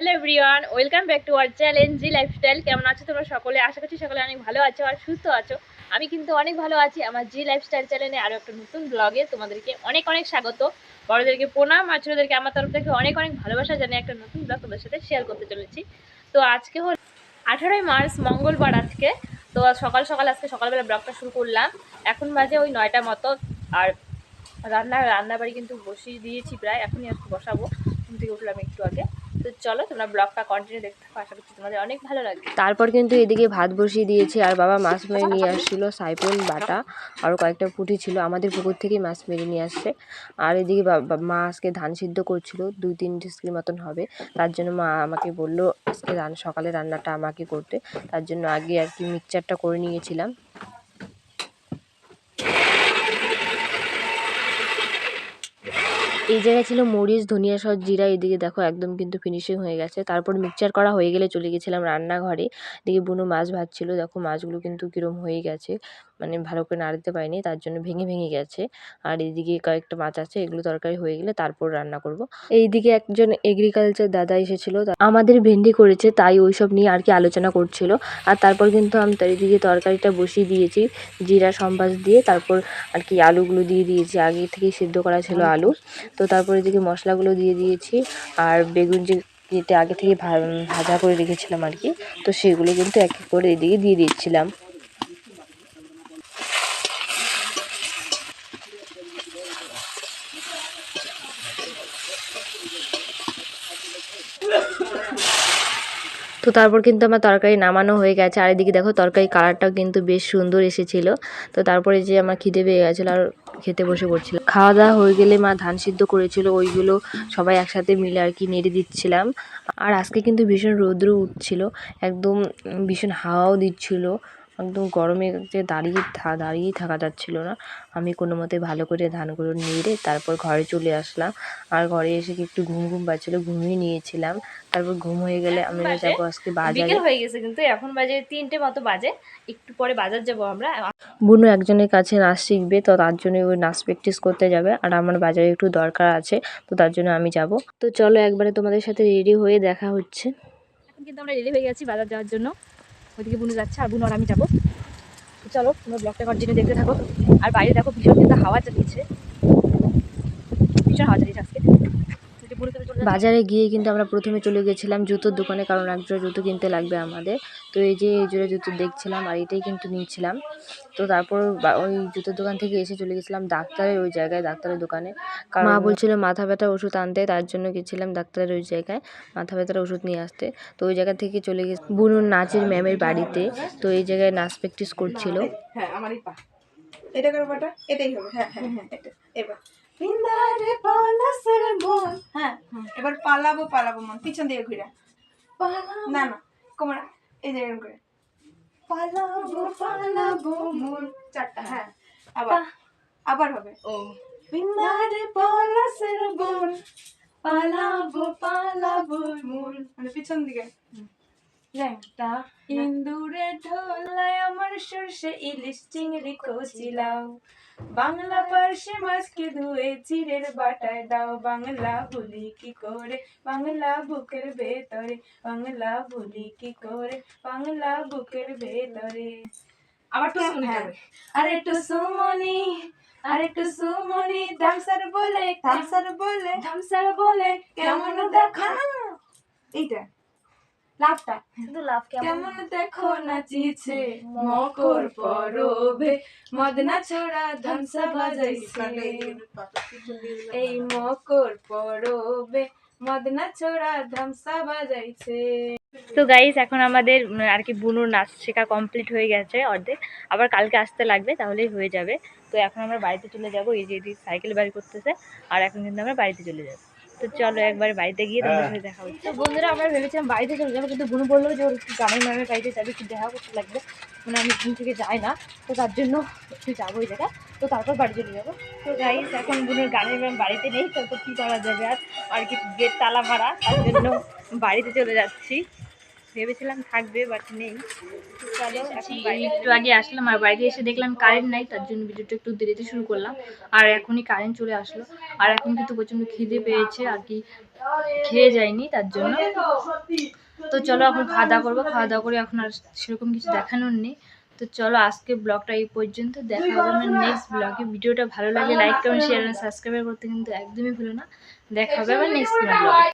Hello everyone, welcome back to our channel G lifestyle. কেমন আছো তোমরা সকলে? আশা করছি সকলে অনেক ভালো আছো আর সুস্থ আছো। আমি কিন্তু অনেক ভালো আছি। আমার জি লাইফস্টাইল চ্যানেলে আরও একটা নতুন ব্লগে তোমাদেরকে অনেক অনেক স্বাগত। বড়দেরকে প্রণাম আর ছোটদেরকে আমার তরফ থেকে অনেক অনেক ভালোবাসা জানিয়ে একটা নতুন ব্লগ তোমাদের সাথে শেয়ার করতে চলেছি। তো আজকে হল 18ই মার্চ, মঙ্গলবার আজকে। তো সকাল সকাল আজকে সকালবেলা ব্লগটা শুরু করলাম। এখন বাজে ওই 9টা মতো। আর রান্নাবাড়ি কিন্তু বসিয়ে দিয়েছি প্রায়, এখনই আজকে বসাবো। ঘুম থেকে উঠলাম একটু আগে। তো চলো তোমরা ব্লগটা কন্টিনিউ দেখতে থাকো, আশা করছি তোমাদের অনেক ভালো লাগবে। তারপর কিন্তু এদিকে ভাত বসিয়ে দিয়েছি আর বাবা মাছ মেরে নিয়ে আসছিল, সাইপন বাটা আরও কয়েকটা পুঁটি ছিল, আমাদের পুকুর থেকেই মাছ মেরে নিয়ে আসছে। আর এদিকে মা আজকে ধান সিদ্ধ করছিল, 2-3 ডিসকির মতন হবে। তার জন্য মা আমাকে বললো আজকে সকালে রান্নাটা আমাকে করতে। তার জন্য আগে আর কি মিক্সচারটা করে নিয়েছিলাম। এই জায়গায় ছিল মরিচ, ধনিয়া, সস, জিরা। এদিকে দেখো একদম কিন্তু ফিনিশিং হয়ে গেছে। তারপর মিক্সচার করা হয়ে গেলে চলে গেছিলাম রান্নাঘরে। এদিকে বুনু মাছ ভাজছিল, দেখো মাছগুলো কিন্তু কিরম হয়ে গেছে, মানে ভালো করে নাড়তে পারিনি, তার জন্য ভেঙে ভেঙে গেছে। আর এইদিকে কয়েকটা মাছ আছে, এগুলো তরকারি হয়ে গেলে তারপর রান্না করব। এইদিকে একজন এগ্রিকালচার দাদা এসেছিল, আমাদের ভেন্ডি করেছে, তাই ওইসব নিয়ে আর কি আলোচনা করছিল। আর তারপর কিন্তু আমি এইদিকে তরকারিটা বসিয়ে দিয়েছি জিরা সম্বাস দিয়ে। তারপর আর কি আলুগুলো দিয়ে দিয়েছি, আগে থেকেই সিদ্ধ করা ছিল আলু। তো তারপর এদিকে মশলাগুলো দিয়ে দিয়েছি আর বেগুন যে কেটে আগে থেকে ভাজা করে রেখেছিলাম আর কি, তো সেগুলো কিন্তু এক এক করে এদিকে দিয়ে দিচ্ছিলাম। তো তারপর কিন্তু আমার তরকারি নামানো হয়ে গেছে। আর এদিকে দেখো তরকারি কালারটাও কিন্তু বেশ সুন্দর এসেছিল। তো তারপরে যে আমার খিদে পেয়ে গেছিলো আর খেতে বসে পড়ছিলাম। খাওয়া দাওয়া হয়ে গেলে মা ধান সিদ্ধ করেছিল, ওইগুলো সবাই একসাথে মিলে আর কি নেড়ে দিচ্ছিলাম। আর আজকে কিন্তু ভীষণ রৌদ্র উঠছিল, একদম ভীষণ হাওয়াও দিচ্ছিল, একদম গরমে যে দাঁড়িয়েই থাকা যাচ্ছিল না। আমি কোনো মতে ভালো করে ধানগুলো নেড়ে তারপর ঘরে চলে আসলাম। আর ঘরে এসে একটু ঘুম ঘুম পাচ্ছিল, ঘুমিয়ে নিয়েছিলাম। তারপর ঘুম হয়ে গেলে আমরা যাবো আজকে বাজারে। বিকেল হয়ে গেছে কিন্তু, এখন বাজে 3টে মতো বাজে। একটু পরে বাজার যাবো আমরা। বুনু একজনের কাছে নাচ শিখবে, তো তার জন্য ওই নাচ প্র্যাকটিস করতে যাবে। আর আমার বাজারে একটু দরকার আছে, তো তার জন্য আমি যাব। তো চলো একবারে তোমাদের সাথে রেডি হয়ে দেখা হচ্ছে। এখন কিন্তু আমরা রেডি হয়ে গেছি বাজার যাওয়ার জন্য। ওইদিকে বুনু যাচ্ছে আর বুনু আর আমি যাবো। তো চলো তোমরা ব্লগটা কন্টিনিউ দেখতে থাকো। আর বাইরে দেখো ভীষণ কিন্তু হাওয়া চালিয়েছে, ভীষণ হাওয়া চালিয়েছে আজকে। বাজারে গিয়ে কিন্তু আমরা প্রথমে চলে গেছিলাম জুতোর দোকানে, কারণ একজোড়া জুতো কিনতে লাগবে আমাদের। তো এই যে এই জোড়া জুতো দেখছিলাম আর এটাই কিন্তু নিচ্ছিলাম। তো তারপর ওই জুতোর দোকান থেকে এসে চলে গেছিলাম ডাক্তারের ওই জায়গায়, ডাক্তারের দোকানে। মা বলছিল মাথা ব্যথার ওষুধ আনতে, তার জন্য গেছিলাম ডাক্তারের ওই জায়গায় মাথা ব্যথার ওষুধ নিয়ে আসতে। তো ওই জায়গা থেকে চলে গেছি বুনুর নাচের ম্যামের বাড়িতে। তো এই জায়গায় নাচ প্র্যাকটিস করছিল। হ্যাঁ আমারই পা এটা করো, বাটা এটাই হবে। হ্যাঁ হ্যাঁ হ্যাঁ এটা এবার পিন্দারে পালাসের মন। হ্যাঁ এবার পালাবো পালাবো মন, পিছন দিয়ে ঘুরে না না কোমর এই যে এরকম করে পালাবো পালাবো মন, চারটা। হ্যাঁ আবার আবার হবে ও পিন্দারে পালাসের মন, পালাবো পালাবো মন, মানে পিছন দিকে। ল্যাংটা ইন্দুরে ঢোলায় আমার সর্ষে ইলিশ চিংড়ি কচিলাও, বাংলা পার্শে মাছকে ধুয়ে চিড়ের বাটায় দাও, বাংলা বলি কি করে বাংলা বুকের ভেতরে, বাংলা বলি কি করে বাংলা বুকের ভেতরে। আবার তো হ্যাঁ আরে টু সুমনি, আরে টু সুমনি ধামসার বলে, ধামসার বলে, ধামসার বলে কেমন দেখা। এইটা লাভটা কিন্তু লাভ কেমন দেখো নাচিছে মকর পরবে, মদনা ছোড়া ধামসা বাজাইছে এই মকর পরবে, মদনা ছোড়া ধামসা বাজাইছে। তো গাইস এখন আমাদের আর কি বুনুর নাচ শেখা কমপ্লিট হয়ে গেছে অর্ধেক, আবার কালকে আসতে লাগবে, তাহলেই হয়ে যাবে। তো এখন আমরা বাড়িতে চলে যাব, এই যে সাইকেল বাড়ি করতেছে, আর এখন কিন্তু আমরা বাড়িতে চলে যাব। তো চলো একবার বাড়িতে গিয়ে তোমাদের সাথে দেখা হচ্ছে। তো বন্ধুরা আমরা ভেবেছিলাম বাড়িতে চলে যাবো, কিন্তু বুনু বললো যে ওর একটু গ্রামের ম্যামের বাড়িতে যাবে, একটু দেখা করতে লাগবে, মানে আমি ঘুম থেকে যাই না, তো তার জন্য একটু যাবো ওই জায়গায়, তো তারপর বাড়ি চলে যাবো। তো গাইস এখন বুনুর গানের ম্যাম বাড়িতে নেই, তো কী করা যাবে আর, আর কি গেট তালা মারা, তার জন্য বাড়িতে চলে যাচ্ছি। ভেবেছিলাম থাকবে বাট নেই। চলো এখন একটু আগে আসলাম আর বাড়িতে এসে দেখলাম কারেন্ট নাই, তার জন্য ভিডিওটা একটু দেরিতে শুরু করলাম। আর এখনই কারেন্ট চলে আসলো। আর এখন কিন্তু প্রচণ্ড খিদে পেয়েছে আর কি, খেয়ে যায়নি তার জন্য। তো চলো এখন খাওয়া দাওয়া করবো, খাওয়া দাওয়া করে এখন আর সেরকম কিছু দেখানোর নেই। তো চলো আজকে ব্লগটা এই পর্যন্ত, দেখা হবে আমার নেক্সট ব্লগে। ভিডিওটা ভালো লাগলে লাইক কমেন্ট শেয়ার এবং সাবস্ক্রাইব করতে কিন্তু একদমই ভুলো না। দেখা হবে আবার নেক্সট ব্লগে।